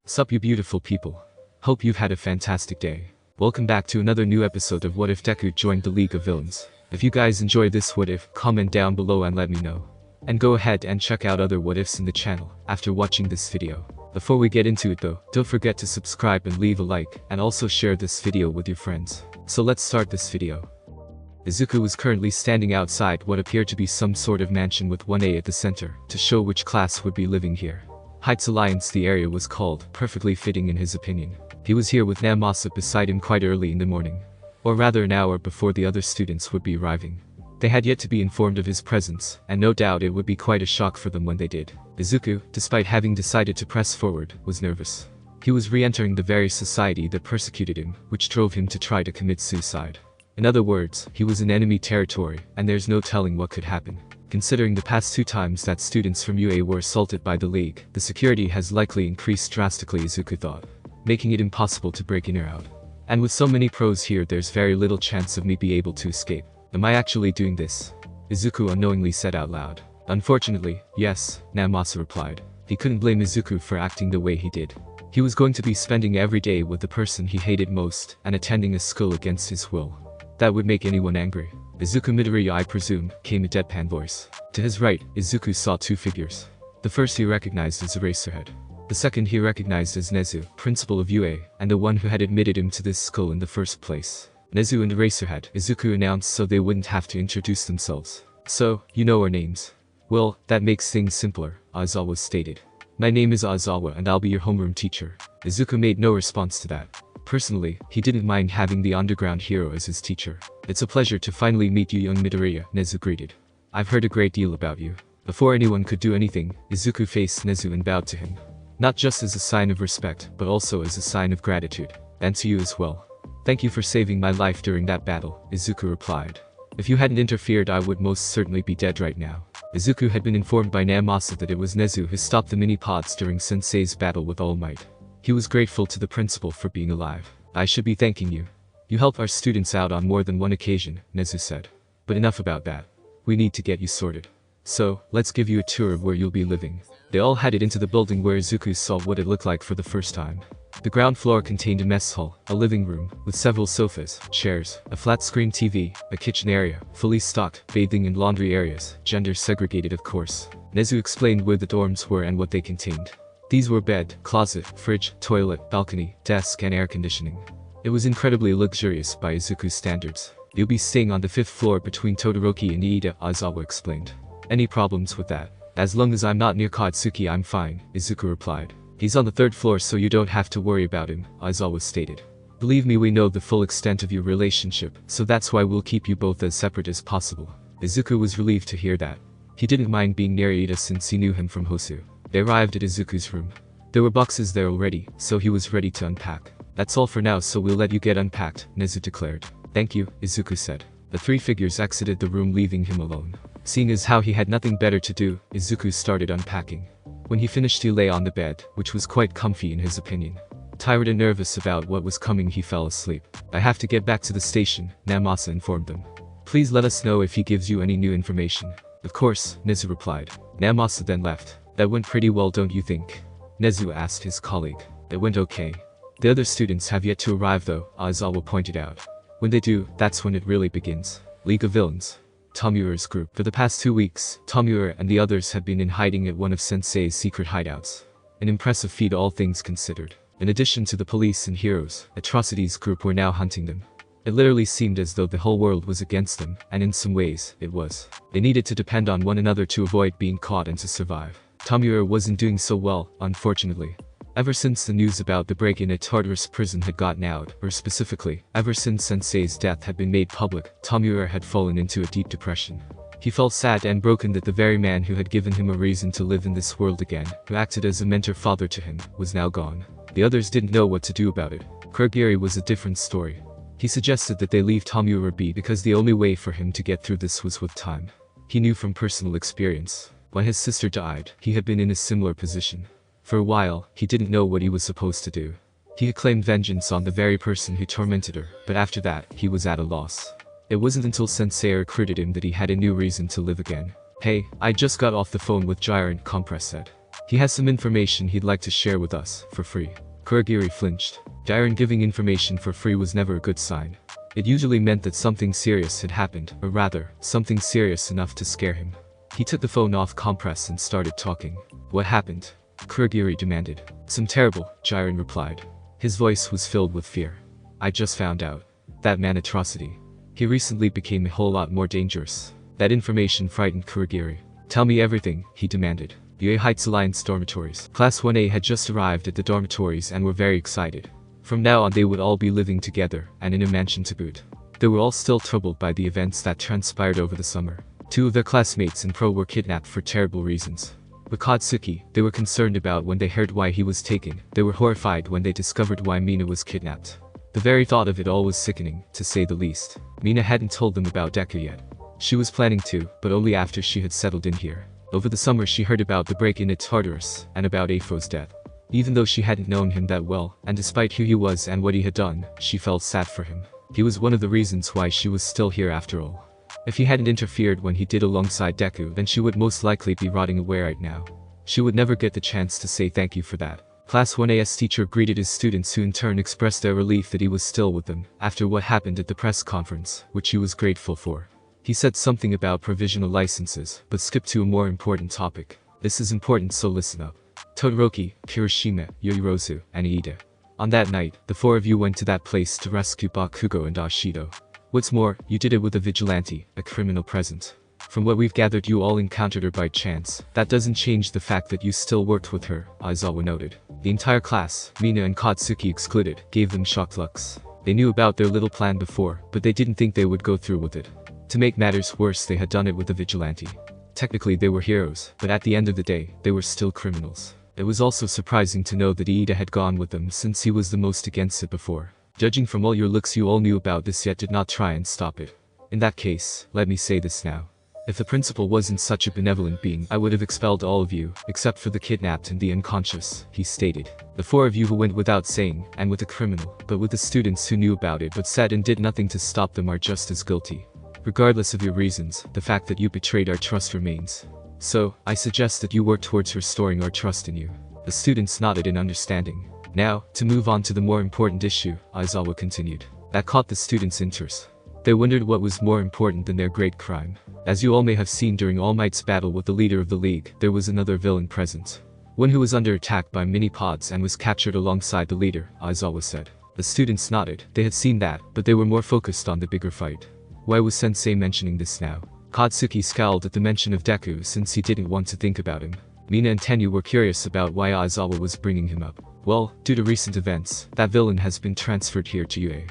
Sup you beautiful people. Hope you've had a fantastic day. Welcome back to another new episode of What If Deku joined the League of Villains. If you guys enjoy this what if, comment down below and let me know. And go ahead and check out other what ifs in the channel after watching this video. Before we get into it though, don't forget to subscribe and leave a like, and also share this video with your friends. So let's start this video. Izuku was currently standing outside what appeared to be some sort of mansion with 1A at the center, to show which class would be living here. Heights Alliance the area was called, perfectly fitting in his opinion. He was here with Namasa beside him quite early in the morning. Or rather an hour before the other students would be arriving. They had yet to be informed of his presence, and no doubt it would be quite a shock for them when they did. Izuku, despite having decided to press forward, was nervous. He was re-entering the very society that persecuted him, which drove him to try to commit suicide. In other words, he was in enemy territory, and there's no telling what could happen. Considering the past 2 times that students from UA were assaulted by the League, the security has likely increased drastically, Izuku thought, making it impossible to break in or out. And with so many pros here, there's very little chance of me be able to escape. Am I actually doing this? Izuku unknowingly said out loud. Unfortunately, yes, Namasa replied. He couldn't blame Izuku for acting the way he did. He was going to be spending every day with the person he hated most, and attending a school against his will. That would make anyone angry. Izuku Midoriya, I presume, came a deadpan voice. To his right, Izuku saw 2 figures. The first he recognized as Eraserhead. The second he recognized as Nezu, principal of UA, and the one who had admitted him to this school in the first place. Nezu and Eraserhead, Izuku announced so they wouldn't have to introduce themselves. So, you know our names. Well, that makes things simpler, Aizawa stated. My name is Aizawa and I'll be your homeroom teacher. Izuku made no response to that. Personally, he didn't mind having the underground hero as his teacher. It's a pleasure to finally meet you, young Midoriya, Nezu greeted. I've heard a great deal about you. Before anyone could do anything, Izuku faced Nezu and bowed to him. Not just as a sign of respect, but also as a sign of gratitude. And to you as well. Thank you for saving my life during that battle, Izuku replied. If you hadn't interfered, I would most certainly be dead right now. Izuku had been informed by Namasa that it was Nezu who stopped the mini-pods during Sensei's battle with All Might. He was grateful to the principal for being alive. I should be thanking you. You helped our students out on more than one occasion, Nezu said. But enough about that. We need to get you sorted. So, let's give you a tour of where you'll be living. They all headed into the building where Izuku saw what it looked like for the first time. The ground floor contained a mess hall, a living room, with several sofas, chairs, a flat-screen TV, a kitchen area, fully stocked, bathing and laundry areas, gender segregated of course. Nezu explained where the dorms were and what they contained. These were bed, closet, fridge, toilet, balcony, desk and air conditioning. It was incredibly luxurious by Izuku's standards. You'll be staying on the 5th floor between Todoroki and Iida, Aizawa explained. Any problems with that? As long as I'm not near Katsuki I'm fine, Izuku replied. He's on the 3rd floor so you don't have to worry about him, Aizawa stated. Believe me, we know the full extent of your relationship, so that's why we'll keep you both as separate as possible. Izuku was relieved to hear that. He didn't mind being near Iida since he knew him from Hosu. They arrived at Izuku's room. There were boxes there already, so he was ready to unpack. That's all for now, so we'll let you get unpacked, Nezu declared. Thank you, Izuku said. The 3 figures exited the room, leaving him alone. Seeing as how he had nothing better to do, Izuku started unpacking. When he finished he lay on the bed, which was quite comfy in his opinion. Tired and nervous about what was coming, he fell asleep. I have to get back to the station, Namasa informed them. Please let us know if he gives you any new information. Of course, Nezu replied. Namasa then left. That went pretty well, don't you think? Nezu asked his colleague. It went okay. The other students have yet to arrive though, Aizawa pointed out. When they do, that's when it really begins. League of Villains. Tomoura's group. For the past 2 weeks, Tomoura and the others had been in hiding at one of Sensei's secret hideouts. An impressive feat all things considered. In addition to the police and heroes, Atrocity's group were now hunting them. It literally seemed as though the whole world was against them, and in some ways, it was. They needed to depend on one another to avoid being caught and to survive. Tomoura wasn't doing so well, unfortunately. Ever since the news about the break-in at Tartarus prison had gotten out, or specifically, ever since Sensei's death had been made public, Tomoura had fallen into a deep depression. He felt sad and broken that the very man who had given him a reason to live in this world again, who acted as a mentor father to him, was now gone. The others didn't know what to do about it. Kurogiri was a different story. He suggested that they leave Tomoura be because the only way for him to get through this was with time. He knew from personal experience. When his sister died, he had been in a similar position. For a while, he didn't know what he was supposed to do. He had claimed vengeance on the very person who tormented her, but after that, he was at a loss. It wasn't until Sensei recruited him that he had a new reason to live again. Hey, I just got off the phone with Jiren, Compress said. He has some information he'd like to share with us, for free. Kurogiri flinched. Jiren giving information for free was never a good sign. It usually meant that something serious had happened, or rather, something serious enough to scare him. He took the phone off compress and started talking. What happened? Kurogiri demanded. Some terrible, Jiren replied. His voice was filled with fear. I just found out. That man atrocity. He recently became a whole lot more dangerous. That information frightened Kurogiri. Tell me everything, he demanded. UA Heights Alliance dormitories. Class 1A had just arrived at the dormitories and were very excited. From now on they would all be living together, and in a mansion to boot. They were all still troubled by the events that transpired over the summer. 2 of their classmates in Pro were kidnapped for terrible reasons. With Katsuki, they were concerned about when they heard why he was taken. They were horrified when they discovered why Mina was kidnapped. The very thought of it all was sickening, to say the least. Mina hadn't told them about Deku yet. She was planning to, but only after she had settled in here. Over the summer she heard about the break-in at Tartarus, and about Aphro's death. Even though she hadn't known him that well, and despite who he was and what he had done, she felt sad for him. He was one of the reasons why she was still here after all. If he hadn't interfered when he did alongside Deku, then she would most likely be rotting away right now. She would never get the chance to say thank you for that. Class 1A's teacher greeted his students, who in turn expressed their relief that he was still with them, after what happened at the press conference, which he was grateful for. He said something about provisional licenses, but skipped to a more important topic. This is important, so listen up. Todoroki, Kirishima, Yoirozu, and Iida. On that night, the 4 of you went to that place to rescue Bakugo and Ashido. What's more, you did it with a vigilante, a criminal present. From what we've gathered, you all encountered her by chance. That doesn't change the fact that you still worked with her, Aizawa noted. The entire class, Mina and Katsuki excluded, gave them shocked looks. They knew about their little plan before, but they didn't think they would go through with it. To make matters worse, they had done it with a vigilante. Technically they were heroes, but at the end of the day, they were still criminals. It was also surprising to know that Iida had gone with them, since he was the most against it before. Judging from all your looks, you all knew about this yet did not try and stop it. In that case, let me say this now. If the principal wasn't such a benevolent being, I would have expelled all of you, except for the kidnapped and the unconscious, he stated. The 4 of you who went without saying, and with the criminal, but with the students who knew about it but said and did nothing to stop them, are just as guilty. Regardless of your reasons, the fact that you betrayed our trust remains. So, I suggest that you work towards restoring our trust in you. The students nodded in understanding. Now, to move on to the more important issue, Aizawa continued. That caught the students' interest. They wondered what was more important than their great crime. As you all may have seen during All Might's battle with the leader of the League, there was another villain present. One who was under attack by mini-pods and was captured alongside the leader, Aizawa said. The students nodded. They had seen that, but they were more focused on the bigger fight. Why was Sensei mentioning this now? Katsuki scowled at the mention of Deku, since he didn't want to think about him. Mina and Tenyu were curious about why Aizawa was bringing him up. Well, due to recent events, that villain has been transferred here to UA.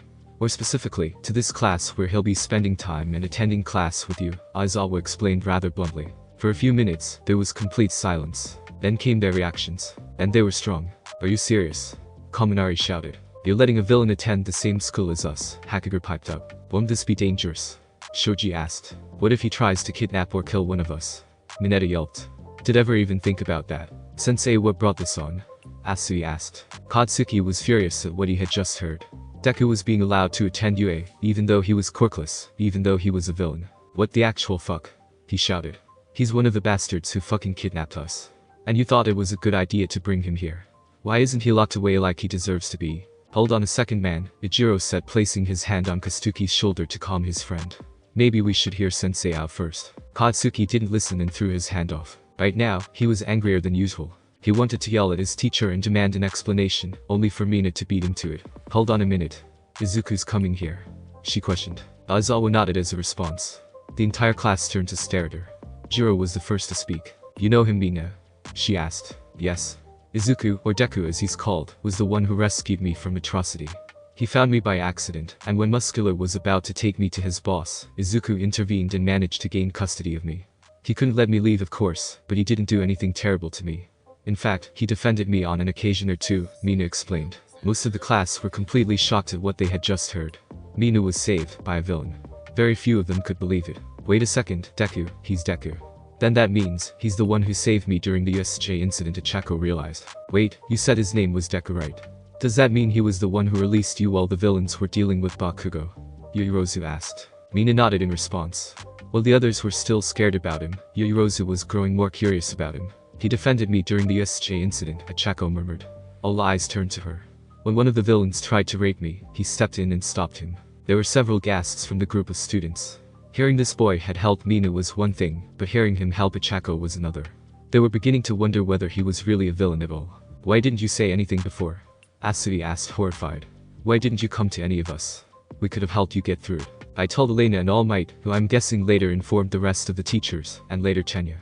Or specifically, to this class where he'll be spending time and attending class with you, Aizawa explained rather bluntly. For a few minutes, there was complete silence. Then came their reactions. And they were strong. Are you serious? Kaminari shouted. You're letting a villain attend the same school as us, Hakuger piped up. Won't this be dangerous? Shoji asked. What if he tries to kidnap or kill one of us? Mineta yelped. Did ever even think about that? Sensei, what brought this on? Asui asked. Katsuki was furious at what he had just heard. Deku was being allowed to attend UA, even though he was quirkless, even though he was a villain. What the actual fuck? He shouted. He's one of the bastards who fucking kidnapped us. And you thought it was a good idea to bring him here. Why isn't he locked away like he deserves to be? Hold on a second, man, Ichiro said, placing his hand on Katsuki's shoulder to calm his friend. Maybe we should hear Sensei out first. Katsuki didn't listen and threw his hand off. Right now, he was angrier than usual. He wanted to yell at his teacher and demand an explanation, only for Mina to beat him to it. Hold on a minute. Izuku's coming here? She questioned. Aizawa nodded as a response. The entire class turned to stare at her. Jiro was the first to speak. You know him, Mina? She asked. Yes. Izuku, or Deku as he's called, was the one who rescued me from atrocity. He found me by accident, and when Muscular was about to take me to his boss, Izuku intervened and managed to gain custody of me. He couldn't let me leave, of course, but he didn't do anything terrible to me. In fact, he defended me on an occasion or two, Mina explained. Most of the class were completely shocked at what they had just heard. Mina was saved by a villain. Very few of them could believe it. Wait a second, Deku, he's Deku. Then that means, he's the one who saved me during the USJ incident, Chako realized. Wait, you said his name was Deku, right? Does that mean he was the one who released you while the villains were dealing with Bakugo? Yoirozu asked. Mina nodded in response. While the others were still scared about him, Yoirozu was growing more curious about him. He defended me during the SJ incident, Achako murmured. All eyes turned to her. When one of the villains tried to rape me, he stepped in and stopped him. There were several gasps from the group of students. Hearing this boy had helped Mina was one thing, but hearing him help Achako was another. They were beginning to wonder whether he was really a villain at all. Why didn't you say anything before? Asubi asked, horrified. Why didn't you come to any of us? We could have helped you get through it. I told Elena and All Might, who I'm guessing later informed the rest of the teachers, and later Tenya.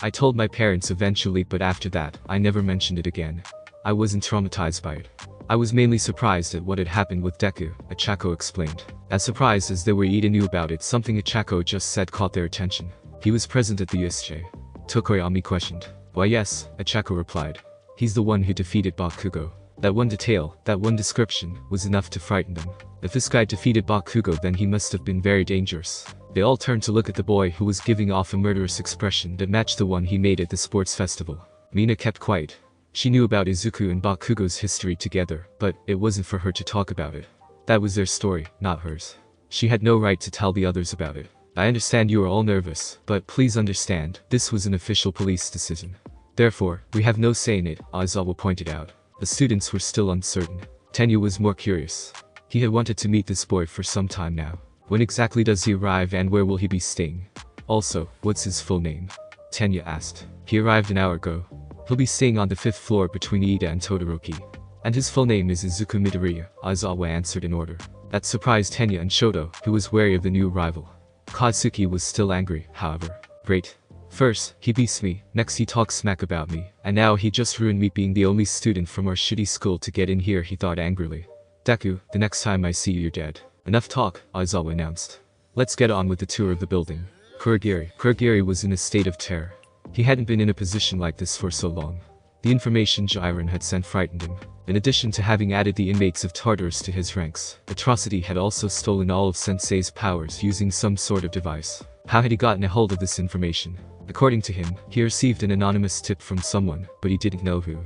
I told my parents eventually, but after that, I never mentioned it again. I wasn't traumatized by it. I was mainly surprised at what had happened with Deku, Achako explained. As surprised as they were, Ida knew about it. Something Achako just said caught their attention. He was present at the USJ. Tokoyami questioned. Why yes, Achako replied. He's the one who defeated Bakugo. That one detail, that one description, was enough to frighten them. If this guy defeated Bakugo, then he must have been very dangerous. They all turned to look at the boy who was giving off a murderous expression that matched the one he made at the sports festival. Mina kept quiet. She knew about Izuku and Bakugo's history together, but it wasn't for her to talk about it. That was their story, not hers. She had no right to tell the others about it. I understand you are all nervous, but please understand, this was an official police decision. Therefore, we have no say in it, Aizawa pointed out. The students were still uncertain. Tenya was more curious. He had wanted to meet this boy for some time now. When exactly does he arrive and where will he be staying? Also, what's his full name? Tenya asked. He arrived an hour ago. He'll be staying on the 5th floor between Ida and Todoroki. And his full name is Izuku Midoriya, Aizawa answered in order. That surprised Tenya and Shoto, who was wary of the new arrival. Katsuki was still angry, however. Great. First, he beats me, next he talks smack about me, and now he just ruined me being the only student from our shitty school to get in here, he thought angrily. Deku, the next time I see you you're dead. Enough talk, Aizawa announced. Let's get on with the tour of the building. Kurogiri was in a state of terror. He hadn't been in a position like this for so long. The information Jiren had sent frightened him. In addition to having added the inmates of Tartarus to his ranks, Atrocity had also stolen all of Sensei's powers using some sort of device. How had he gotten a hold of this information? According to him, he received an anonymous tip from someone, but he didn't know who.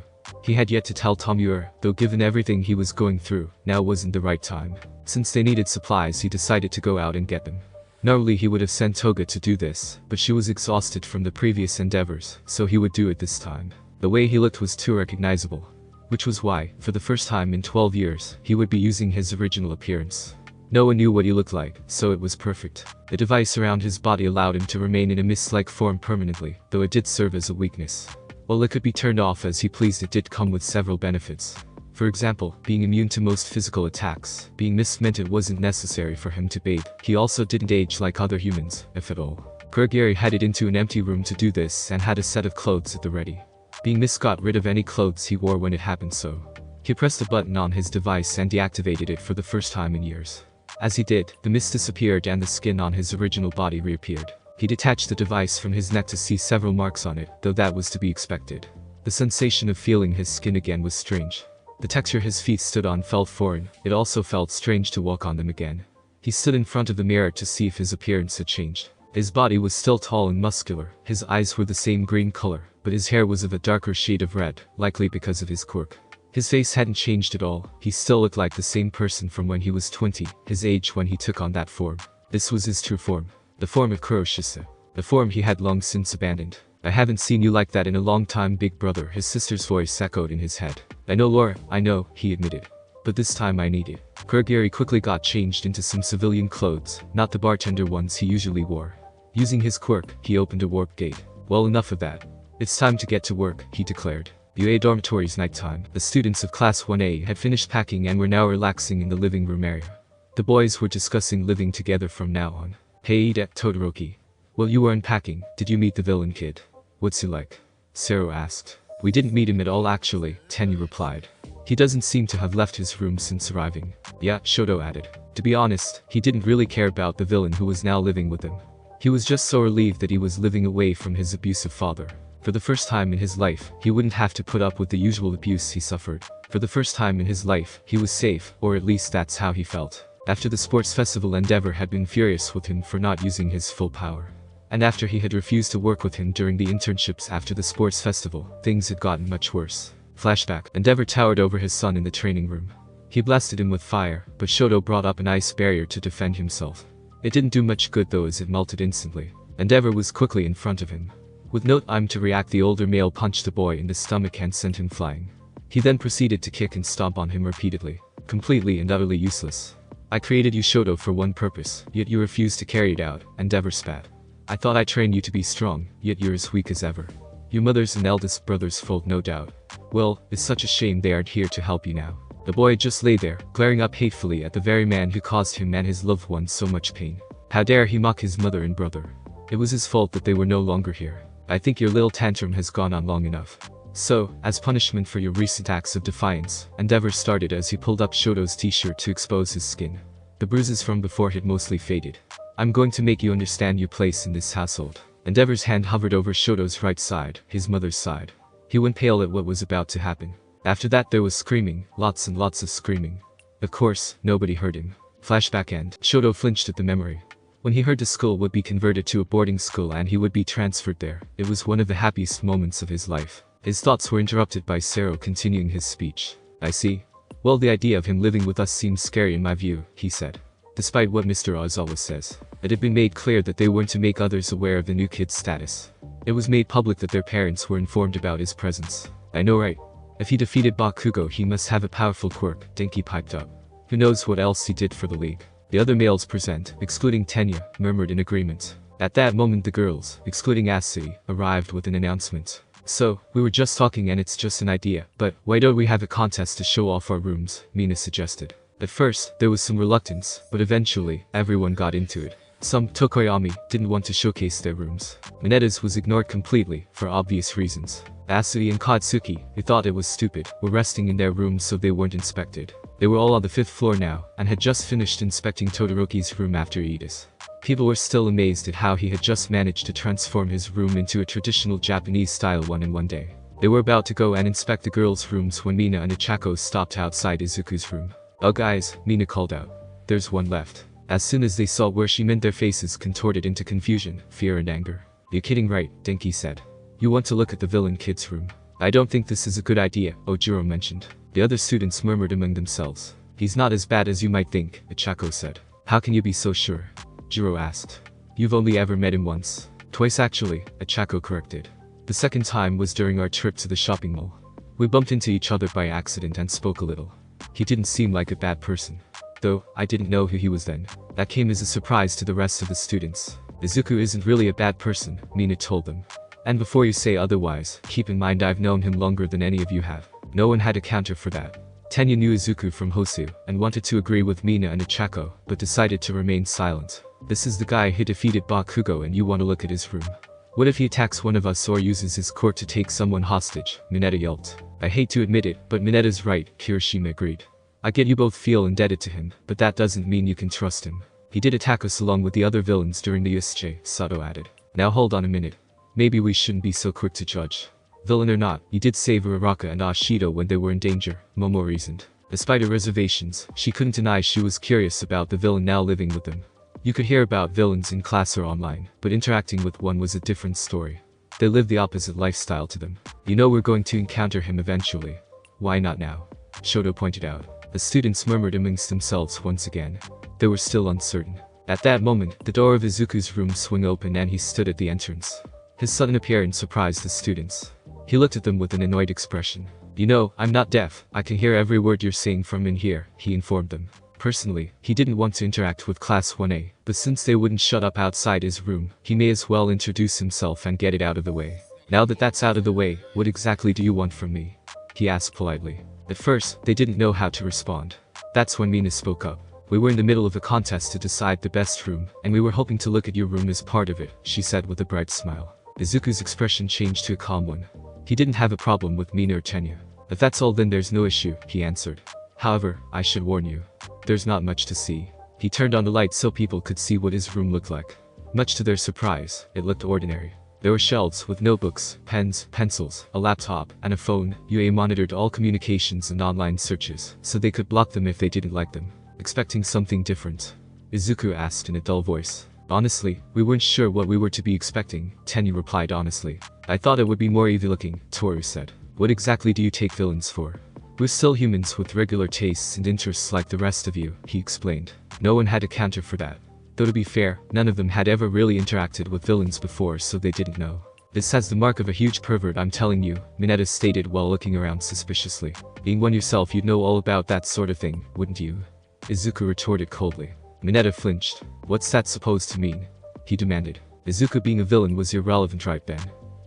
He had yet to tell Tomura, though given everything he was going through, now wasn't the right time. Since they needed supplies, he decided to go out and get them. Normally he would have sent Toga to do this, but she was exhausted from the previous endeavors, so he would do it this time. The way he looked was too recognizable. Which was why, for the first time in 12 years, he would be using his original appearance. No one knew what he looked like, so it was perfect. The device around his body allowed him to remain in a mist-like form permanently, though it did serve as a weakness. While it could be turned off as he pleased, it did come with several benefits. For example, being immune to most physical attacks. Being mist meant it wasn't necessary for him to bathe. He also didn't age like other humans, if at all. Kurogiri headed into an empty room to do this and had a set of clothes at the ready. Being mist got rid of any clothes he wore when it happened, so he pressed a button on his device and deactivated it for the first time in years. As he did, the mist disappeared and the skin on his original body reappeared. He detached the device from his neck to see several marks on it, though that was to be expected. The sensation of feeling his skin again was strange. The texture his feet stood on felt foreign. It also felt strange to walk on them again. He stood in front of the mirror to see if his appearance had changed. His body was still tall and muscular, his eyes were the same green color, but his hair was of a darker shade of red, likely because of his quirk. His face hadn't changed at all. He still looked like the same person from when he was 20, his age when he took on that form. This was his true form. The form of Kuroshisa. The form he had long since abandoned. I haven't seen you like that in a long time, big brother, his sister's voice echoed in his head. I know, Laura, I know, he admitted. But this time I need it. Kurogiri quickly got changed into some civilian clothes, not the bartender ones he usually wore. Using his quirk, he opened a warp gate. Well, enough of that. It's time to get to work, he declared. The UA dormitory's nighttime. The students of Class 1A had finished packing and were now relaxing in the living room area. The boys were discussing living together from now on. Hey, Todoroki. While you were unpacking, did you meet the villain kid? What's he like? Sero asked. We didn't meet him at all actually, Tenya replied. He doesn't seem to have left his room since arriving. Yeah, Shoto added. To be honest, he didn't really care about the villain who was now living with him. He was just so relieved that he was living away from his abusive father. For the first time in his life, he wouldn't have to put up with the usual abuse he suffered. For the first time in his life, he was safe, or at least that's how he felt. After the sports festival, Endeavor had been furious with him for not using his full power. And after he had refused to work with him during the internships after the sports festival, things had gotten much worse. Flashback. Endeavor towered over his son in the training room. He blasted him with fire, but Shoto brought up an ice barrier to defend himself. It didn't do much good though, as it melted instantly. Endeavor was quickly in front of him. With no time to react, the older male punched the boy in the stomach and sent him flying. He then proceeded to kick and stomp on him repeatedly. Completely and utterly useless. I created you Shoto for one purpose, yet you refused to carry it out, Endeavor spat. I thought I trained you to be strong, yet you're as weak as ever. Your mother's and eldest brother's fault, no doubt. Well, it's such a shame they aren't here to help you now. The boy just lay there, glaring up hatefully at the very man who caused him and his loved ones so much pain. How dare he mock his mother and brother? It was his fault that they were no longer here. I think your little tantrum has gone on long enough. So, as punishment for your recent acts of defiance, Endeavor started as he pulled up Shoto's t-shirt to expose his skin. The bruises from before had mostly faded. I'm going to make you understand your place in this household. Endeavor's hand hovered over Shoto's right side, his mother's side. He went pale at what was about to happen. After that there was screaming, lots and lots of screaming. Of course, nobody heard him. Flashback end. Shoto flinched at the memory. When he heard the school would be converted to a boarding school and he would be transferred there, it was one of the happiest moments of his life. His thoughts were interrupted by Sero continuing his speech. I see. Well, the idea of him living with us seems scary in my view, he said. Despite what Mr. Oz always says, it had been made clear that they weren't to make others aware of the new kid's status. It was made public that their parents were informed about his presence. I know, right? If he defeated Bakugo, he must have a powerful quirk, Denki piped up. Who knows what else he did for the league? The other males present, excluding Tenya, murmured in agreement. At that moment the girls, excluding Asui, arrived with an announcement. So, we were just talking and it's just an idea, but why don't we have a contest to show off our rooms, Mina suggested. At first, there was some reluctance, but eventually, everyone got into it. Some, Tokoyami, didn't want to showcase their rooms. Minetta's was ignored completely, for obvious reasons. Asui and Katsuki, who thought it was stupid, were resting in their rooms so they weren't inspected. They were all on the 5th floor now, and had just finished inspecting Todoroki's room after Ida's. People were still amazed at how he had just managed to transform his room into a traditional Japanese-style one in one day. They were about to go and inspect the girls' rooms when Mina and Ichako stopped outside Izuku's room. Oh guys, Mina called out. There's one left. As soon as they saw where she meant, their faces contorted into confusion, fear and anger. You're kidding, right? Denki said. You want to look at the villain kid's room? I don't think this is a good idea, Ojiro mentioned. The other students murmured among themselves. He's not as bad as you might think, Ichako said. How can you be so sure? Jiro asked. You've only ever met him once. Twice actually, Ichako corrected. The second time was during our trip to the shopping mall. We bumped into each other by accident and spoke a little. He didn't seem like a bad person. Though, I didn't know who he was then. That came as a surprise to the rest of the students. Izuku isn't really a bad person, Mina told them. And before you say otherwise, keep in mind I've known him longer than any of you have. No one had a counter for that. Tenya knew Izuku from Hosu, and wanted to agree with Mina and Ichako, but decided to remain silent. This is the guy who defeated Bakugo and you want to look at his room. What if he attacks one of us or uses his court to take someone hostage? Mineta yelped. I hate to admit it, but Mineta's right, Kirishima agreed. I get you both feel indebted to him, but that doesn't mean you can trust him. He did attack us along with the other villains during the USJ, Sato added. Now hold on a minute. Maybe we shouldn't be so quick to judge. Villain or not, he did save Uraraka and Ashido when they were in danger, Momo reasoned. Despite her reservations, she couldn't deny she was curious about the villain now living with them. You could hear about villains in class or online, but interacting with one was a different story. They lived the opposite lifestyle to them. You know we're going to encounter him eventually. Why not now? Shoto pointed out. The students murmured amongst themselves once again. They were still uncertain. At that moment, the door of Izuku's room swung open and he stood at the entrance. His sudden appearance surprised the students. He looked at them with an annoyed expression. You know, I'm not deaf, I can hear every word you're saying from in here, he informed them. Personally, he didn't want to interact with Class 1A, but since they wouldn't shut up outside his room, he may as well introduce himself and get it out of the way. Now that that's out of the way, what exactly do you want from me? He asked politely. At first, they didn't know how to respond. That's when Mina spoke up. We were in the middle of a contest to decide the best room, and we were hoping to look at your room as part of it, she said with a bright smile. Izuku's expression changed to a calm one. He didn't have a problem with Mina or Tenya. If that's all, then there's no issue, he answered. However, I should warn you. There's not much to see. He turned on the light so people could see what his room looked like. Much to their surprise, it looked ordinary. There were shelves with notebooks, pens, pencils, a laptop, and a phone. UA monitored all communications and online searches, so they could block them if they didn't like them. Expecting something different? Izuku asked in a dull voice. Honestly, we weren't sure what we were to be expecting, Tenya replied honestly. I thought it would be more evil looking, Toru said. What exactly do you take villains for? We're still humans with regular tastes and interests like the rest of you, he explained. No one had a counter for that. Though to be fair, none of them had ever really interacted with villains before, so they didn't know. This has the mark of a huge pervert, I'm telling you, Mineta stated while looking around suspiciously. Being one yourself, you'd know all about that sort of thing, wouldn't you? Izuku retorted coldly. Mineta flinched. What's that supposed to mean? He demanded. Izuku being a villain was irrelevant right then.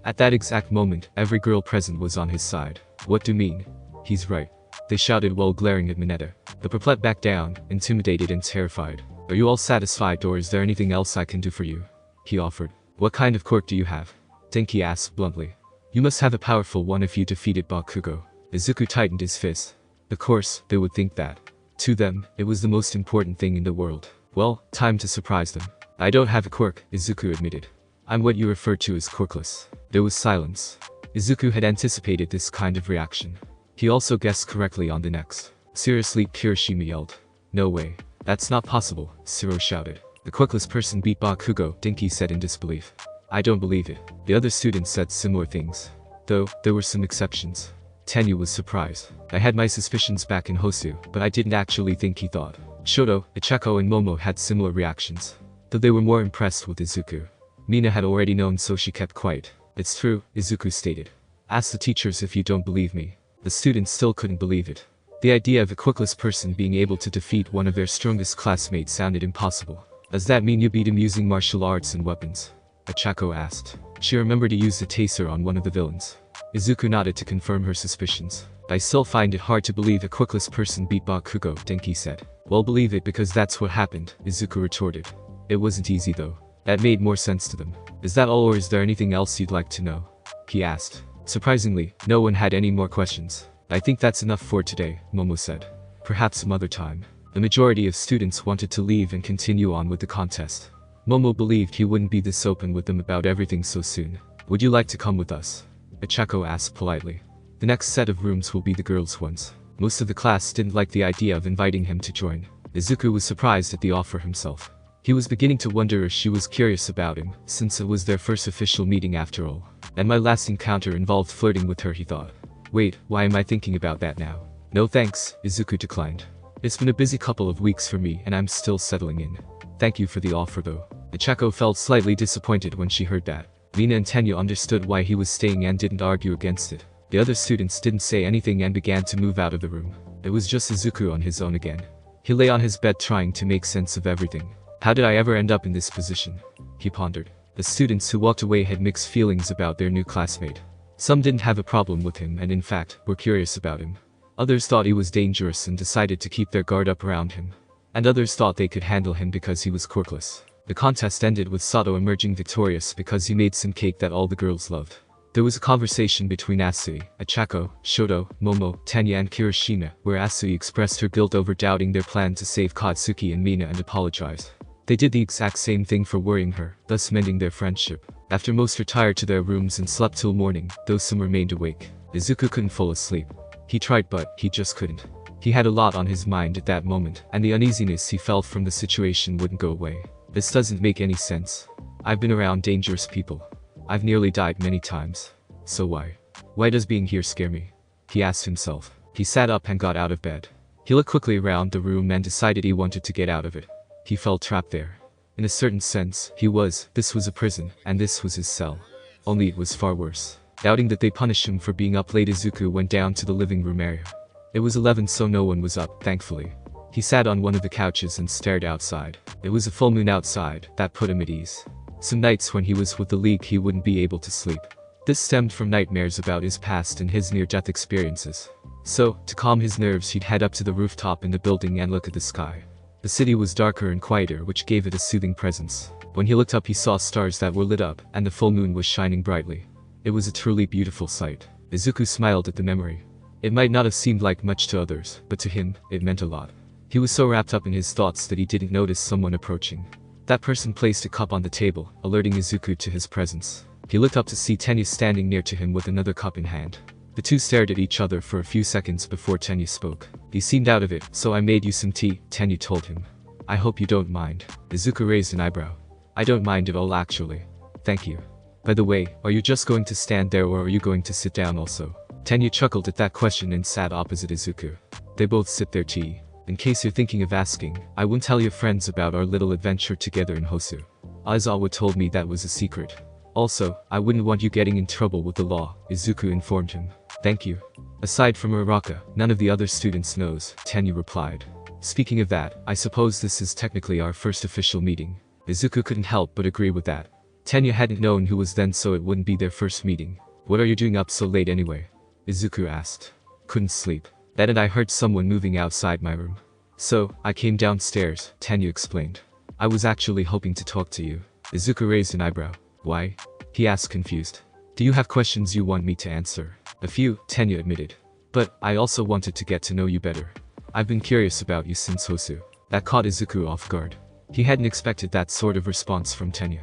At that exact moment, every girl present was on his side. What do you mean? He's right. They shouted while glaring at Mineta. The perplexed backed down, intimidated and terrified. Are you all satisfied, or is there anything else I can do for you? He offered. What kind of quirk do you have? Denki asked bluntly. You must have a powerful one if you defeated Bakugo. Izuku tightened his fist. Of course, they would think that. To them, it was the most important thing in the world. Well, time to surprise them. I don't have a quirk, Izuku admitted. I'm what you refer to as quirkless. There was silence. Izuku had anticipated this kind of reaction. He also guessed correctly on the next. Seriously, Kirishima yelled. No way. That's not possible, Siro shouted. The quirkless person beat Bakugo, Denki said in disbelief. I don't believe it. The other students said similar things. Though, there were some exceptions. Tenyu was surprised. I had my suspicions back in Hosu, but I didn't actually think he thought. Shoto, Ichako and Momo had similar reactions. Though they were more impressed with Izuku. Mina had already known, so she kept quiet. It's true, Izuku stated. Ask the teachers if you don't believe me. The students still couldn't believe it. The idea of a quirkless person being able to defeat one of their strongest classmates sounded impossible. Does that mean you beat him using martial arts and weapons? Ichako asked. She remembered to use the taser on one of the villains. Izuku nodded to confirm her suspicions. I still find it hard to believe a quirkless person beat Bakugo, Denki said. Well, believe it because that's what happened, Izuku retorted. It wasn't easy though. That made more sense to them. Is that all, or is there anything else you'd like to know? He asked. Surprisingly, no one had any more questions. I think that's enough for today, Momo said. Perhaps some other time. The majority of students wanted to leave and continue on with the contest. Momo believed he wouldn't be this open with them about everything so soon. Would you like to come with us? Ichako asked politely. The next set of rooms will be the girls' ones. Most of the class didn't like the idea of inviting him to join. Izuku was surprised at the offer himself. He was beginning to wonder if she was curious about him, since it was their first official meeting after all. And my last encounter involved flirting with her, he thought. Wait, why am I thinking about that now? No thanks, Izuku declined. It's been a busy couple of weeks for me and I'm still settling in. Thank you for the offer though. Ichako felt slightly disappointed when she heard that. Mina and Tenyu understood why he was staying and didn't argue against it. The other students didn't say anything and began to move out of the room. It was just Izuku on his own again. He lay on his bed trying to make sense of everything. How did I ever end up in this position? He pondered. The students who walked away had mixed feelings about their new classmate. Some didn't have a problem with him and in fact, were curious about him. Others thought he was dangerous and decided to keep their guard up around him. And others thought they could handle him because he was quirkless. The contest ended with Sato emerging victorious because he made some cake that all the girls loved. There was a conversation between Asui, Ichako, Shoto, Momo, Tenya and Kirishima, where Asui expressed her guilt over doubting their plan to save Katsuki and Mina and apologized. They did the exact same thing for worrying her, thus mending their friendship. After most retired to their rooms and slept till morning, though some remained awake. Izuku couldn't fall asleep. He tried but, he just couldn't. He had a lot on his mind at that moment, and the uneasiness he felt from the situation wouldn't go away. This doesn't make any sense. I've been around dangerous people. I've nearly died many times. So why? Why does being here scare me? He asked himself. He sat up and got out of bed. He looked quickly around the room and decided he wanted to get out of it. He felt trapped there. In a certain sense, this was a prison, and this was his cell. Only it was far worse. Doubting that they punished him for being up late, Izuku went down to the living room area. It was 11, so no one was up, thankfully. He sat on one of the couches and stared outside. It was a full moon outside, that put him at ease. Some nights when he was with the League he wouldn't be able to sleep. This stemmed from nightmares about his past and his near-death experiences. So, to calm his nerves, he'd head up to the rooftop in the building and look at the sky. The city was darker and quieter, which gave it a soothing presence. When he looked up he saw stars that were lit up, and the full moon was shining brightly. It was a truly beautiful sight. Izuku smiled at the memory. It might not have seemed like much to others, but to him, it meant a lot. He was so wrapped up in his thoughts that he didn't notice someone approaching. That person placed a cup on the table, alerting Izuku to his presence. He looked up to see Tenya standing near to him with another cup in hand. The two stared at each other for a few seconds before Tenya spoke. He seemed out of it, so I made you some tea, Tenya told him. I hope you don't mind. Izuku raised an eyebrow. I don't mind at all actually. Thank you. By the way, are you just going to stand there or are you going to sit down also? Tenya chuckled at that question and sat opposite Izuku. They both sipped their tea. In case you're thinking of asking, I won't tell your friends about our little adventure together in Hosu. Aizawa told me that was a secret. Also, I wouldn't want you getting in trouble with the law, Izuku informed him. Thank you. Aside from Uraraka, none of the other students knows, Tenya replied. Speaking of that, I suppose this is technically our first official meeting. Izuku couldn't help but agree with that. Tenya hadn't known who was then, so it wouldn't be their first meeting. What are you doing up so late anyway? Izuku asked. Couldn't sleep. Then and I heard someone moving outside my room. So, I came downstairs, Tenya explained. I was actually hoping to talk to you. Izuku raised an eyebrow. Why? He asked confused. Do you have questions you want me to answer? A few, Tenya admitted. But, I also wanted to get to know you better. I've been curious about you since Hosu. That caught Izuku off guard. He hadn't expected that sort of response from Tenya.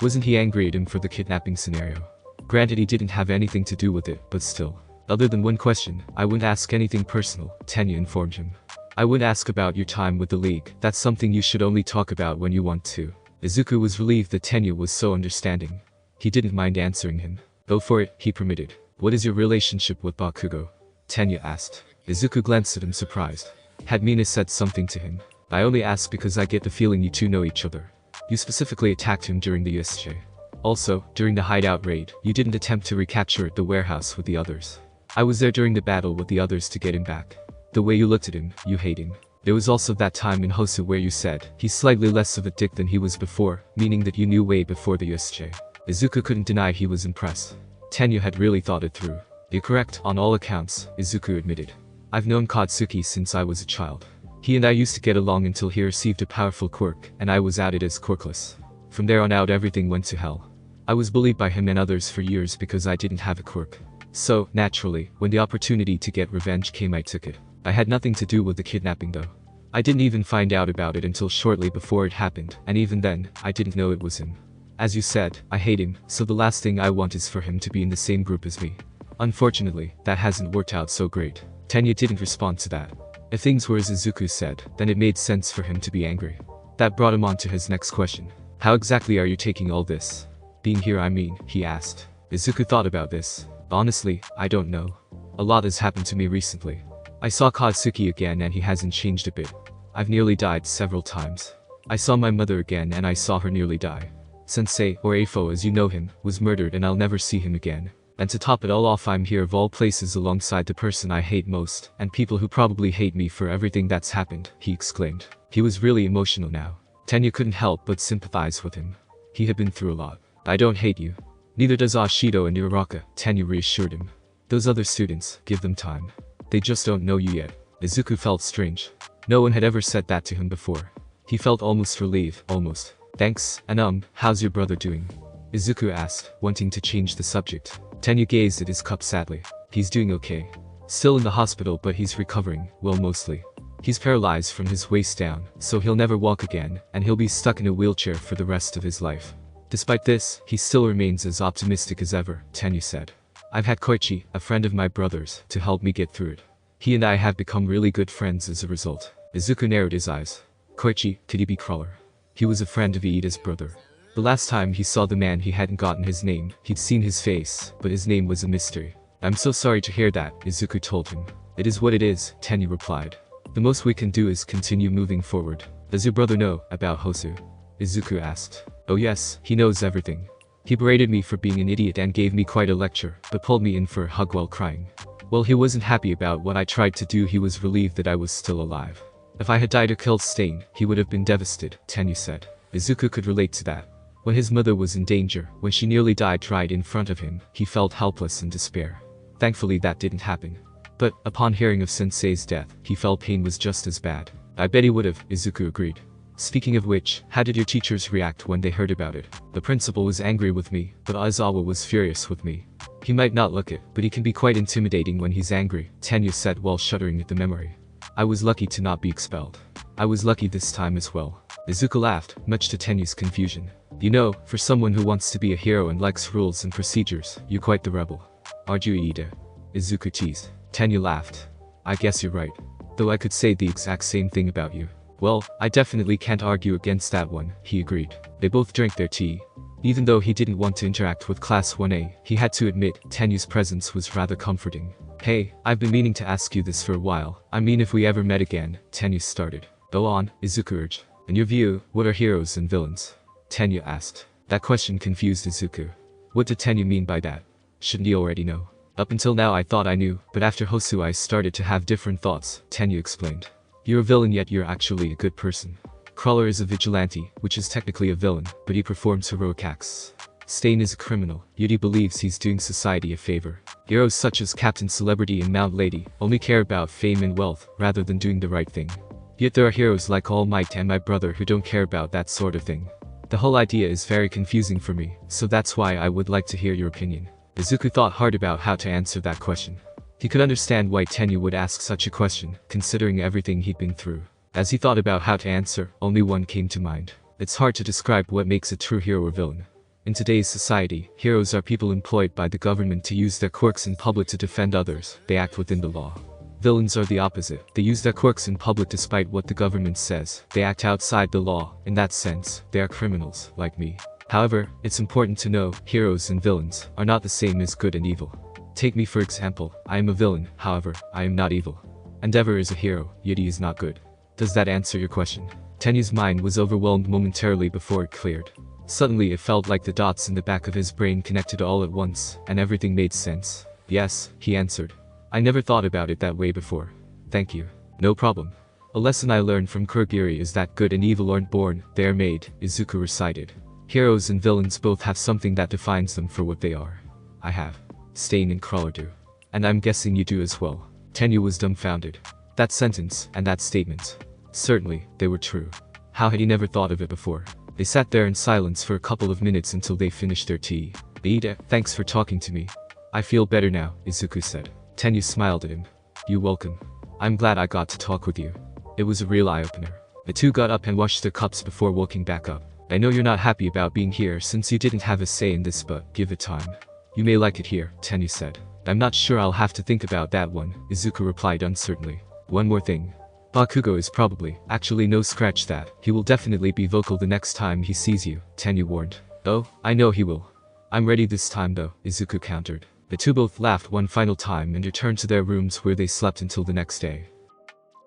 Wasn't he angry at him for the kidnapping scenario? Granted, he didn't have anything to do with it, but still. Other than one question, I wouldn't ask anything personal, Tenya informed him. I would ask about your time with the League. That's something you should only talk about when you want to. Izuku was relieved that Tenya was so understanding. He didn't mind answering him. Go for it, he permitted. What is your relationship with Bakugo? Tenya asked. Izuku glanced at him surprised. Had Mina said something to him? I only ask because I get the feeling you two know each other. You specifically attacked him during the USJ. Also, during the hideout raid, you didn't attempt to recapture the warehouse with the others. I was there during the battle with the others to get him back. The way you looked at him, you hate him. There was also that time in Hosu where you said, he's slightly less of a dick than he was before, meaning that you knew way before the USJ. Izuku couldn't deny he was impressed. Tenya had really thought it through. You're correct, on all accounts, Izuku admitted. I've known Katsuki since I was a child. He and I used to get along until he received a powerful quirk, and I was outed as quirkless. From there on out everything went to hell. I was bullied by him and others for years because I didn't have a quirk. So, naturally, when the opportunity to get revenge came I took it. I had nothing to do with the kidnapping though. I didn't even find out about it until shortly before it happened, and even then, I didn't know it was him. As you said, I hate him, so the last thing I want is for him to be in the same group as me. Unfortunately, that hasn't worked out so great. Tenya didn't respond to that. If things were as Izuku said, then it made sense for him to be angry. That brought him on to his next question. How exactly are you taking all this? Being here I mean, he asked. Izuku thought about this. Honestly, I don't know. A lot has happened to me recently. I saw Katsuki again and he hasn't changed a bit. I've nearly died several times. I saw my mother again and I saw her nearly die. Sensei, or Afo as you know him, was murdered and I'll never see him again. And to top it all off, I'm here of all places alongside the person I hate most, and people who probably hate me for everything that's happened, he exclaimed. He was really emotional now. Tenya couldn't help but sympathize with him. He had been through a lot. I don't hate you. Neither does Ashido and Uraraka, Tenya reassured him. Those other students, give them time. They just don't know you yet. Izuku felt strange. No one had ever said that to him before. He felt almost relieved, almost. Thanks, and how's your brother doing? Izuku asked, wanting to change the subject. Tenya gazed at his cup sadly. He's doing okay. Still in the hospital but he's recovering, well mostly. He's paralyzed from his waist down, so he'll never walk again, and he'll be stuck in a wheelchair for the rest of his life. Despite this, he still remains as optimistic as ever, Tenya said. I've had Koichi, a friend of my brother's, to help me get through it. He and I have become really good friends as a result. Izuku narrowed his eyes. Koichi, could he be Crawler? He was a friend of Iida's brother. The last time he saw the man he hadn't gotten his name, he'd seen his face, but his name was a mystery. I'm so sorry to hear that, Izuku told him. It is what it is, Tenya replied. The most we can do is continue moving forward. Does your brother know about Hosu? Izuku asked. Oh yes, he knows everything. He berated me for being an idiot and gave me quite a lecture, but pulled me in for a hug while crying. Well, he wasn't happy about what I tried to do, he was relieved that I was still alive. If I had died or killed Stain, he would have been devastated, Tenya said. Izuku could relate to that. When his mother was in danger, when she nearly died right in front of him, he felt helpless and despair. Thankfully that didn't happen. But, upon hearing of Sensei's death, he felt pain was just as bad. I bet he would have, Izuku agreed. Speaking of which, how did your teachers react when they heard about it? The principal was angry with me, but Aizawa was furious with me. He might not look it, but he can be quite intimidating when he's angry, Tenya said while shuddering at the memory. I was lucky to not be expelled. I was lucky this time as well. Izuku laughed, much to Tenya's confusion. You know, for someone who wants to be a hero and likes rules and procedures, you're quite the rebel. Aren't you, Iida? Izuku teased. Tenya laughed. I guess you're right. Though I could say the exact same thing about you. Well, I definitely can't argue against that one, he agreed. They both drank their tea. Even though he didn't want to interact with Class 1A, he had to admit Tenya's presence was rather comforting. Hey, I've been meaning to ask you this for a while. I mean if we ever met again, Tenya started. Go on, Izuku urged. In your view, what are heroes and villains? Tenya asked. That question confused Izuku. What did Tenyu mean by that? Shouldn't you already know? Up until now I thought I knew, but after Hosu I started to have different thoughts, Tenyu explained. You're a villain yet you're actually a good person. Crawler is a vigilante, which is technically a villain, but he performs heroic acts. Stain is a criminal, yet he believes he's doing society a favor. Heroes such as Captain Celebrity and Mount Lady only care about fame and wealth rather than doing the right thing. Yet there are heroes like All Might and my brother who don't care about that sort of thing. The whole idea is very confusing for me, so that's why I would like to hear your opinion. Izuku thought hard about how to answer that question. He could understand why Tenyu would ask such a question, considering everything he'd been through. As he thought about how to answer, only one came to mind. It's hard to describe what makes a true hero or villain. In today's society, heroes are people employed by the government to use their quirks in public to defend others. They act within the law. Villains are the opposite. They use their quirks in public despite what the government says. They act outside the law. In that sense, they are criminals, like me. However, it's important to know, heroes and villains are not the same as good and evil. Take me for example, I am a villain, however, I am not evil. Endeavor is a hero, yet he is not good. Does that answer your question? Tenyu's mind was overwhelmed momentarily before it cleared. Suddenly it felt like the dots in the back of his brain connected all at once, and everything made sense. Yes, he answered. I never thought about it that way before. Thank you. No problem. A lesson I learned from Kurogiri is that good and evil aren't born, they are made, Izuku recited. Heroes and villains both have something that defines them for what they are. I have. Stain and Crawler do. And I'm guessing you do as well. Tenyu was dumbfounded. That sentence, and that statement. Certainly, they were true. How had he never thought of it before? They sat there in silence for a couple of minutes until they finished their tea. Ida, thanks for talking to me. I feel better now, Izuku said. Tenyu smiled at him. You're welcome. I'm glad I got to talk with you. It was a real eye-opener. The two got up and washed their cups before walking back up. I know you're not happy about being here since you didn't have a say in this, but give it time. You may like it here, Tenyu said. I'm not sure, I'll have to think about that one, Izuku replied uncertainly. One more thing. Bakugo is probably, actually no, scratch that, he will definitely be vocal the next time he sees you, Tenyu warned. Oh, I know he will. I'm ready this time though, Izuku countered. The two both laughed one final time and returned to their rooms where they slept until the next day.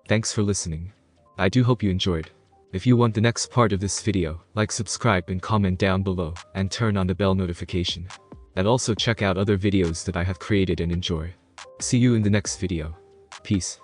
Thanks for listening. I do hope you enjoyed. If you want the next part of this video, like, subscribe and comment down below, and turn on the bell notification. And also check out other videos that I have created and enjoy. See you in the next video. Peace.